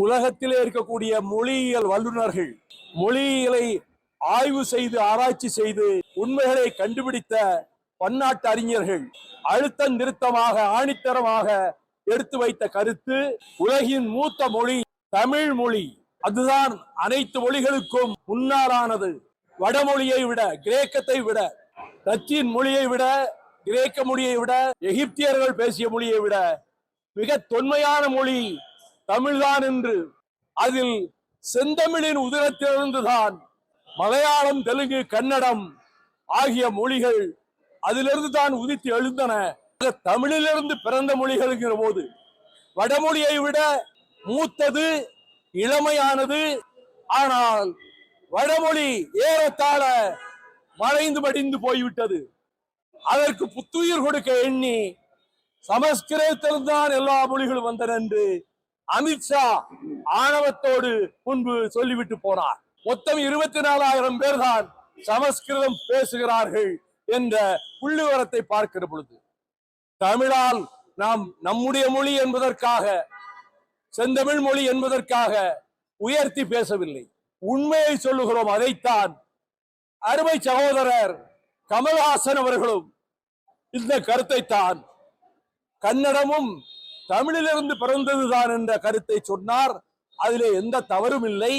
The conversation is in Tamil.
உலகத்திலே இருக்கக்கூடிய மொழியியல் வல்லுநர்கள், மொழியியலை ஆய்வு செய்து ஆராய்ச்சி செய்து உண்மைகளை கண்டுபிடித்த பன்னாட்டு அறிஞர்கள் அழுத்தம் திருத்தமாக ஆணித்தரமாக எடுத்து வைத்த கருத்து, உலகின் மூத்த மொழி தமிழ் மொழி. அதுதான் அனைத்து மொழிகளுக்கும் முன்னாளானது. வடமொழியை விட, கிரேக்கத்தை விட, டச்சின் மொழியை விட, கிரேக்க மொழியை விட, எகிப்தியர்கள் பேசிய மொழியை விட மிக தொன்மையான மொழி தமிழ்தான் என்று, அதில் செந்தமிழின் உதிரத்திலிருந்துதான் மலையாளம், தெலுங்கு, கன்னடம் ஆகிய மொழிகள் அதிலிருந்து தான் உதித்து எழுந்தன. தமிழிலிருந்து பிறந்த மொழிகள் போது வடமொழியை விட மூத்தது, இளமையானது. ஆனால் வடமொழி ஏறத்தாழ மறைந்து மடிந்து போய்விட்டது. அதற்கு புத்துயிர் கொடுக்க எண்ணி சமஸ்கிருதத்தில்தான் எல்லா மொழிகளும் வந்தன என்று அமித்ஷா ஆணவத்தோடு முன்பு சொல்லிவிட்டு போனார். மொத்தம் 24,000 பேர் தான் சமஸ்கிருதம் பேசுகிறார்கள் என்ற புள்ளிவரத்தை பார்க்கிற பொழுது, தமிழால் நாம் நம்முடைய மொழி என்பதற்காக, செந்தமிழ் மொழி என்பதற்காக உயர்த்தி பேசவில்லை, உண்மையை சொல்லுகிறோம். அதைத்தான் அருமை சகோதரர் கமல்ஹாசன் அவர்களும் இந்த கருத்தை தான், கன்னடமும் தமிழிலிருந்து பிறந்ததுதான் என்ற கருத்தை சொன்னார். அதிலே எந்த தவறும் இல்லை.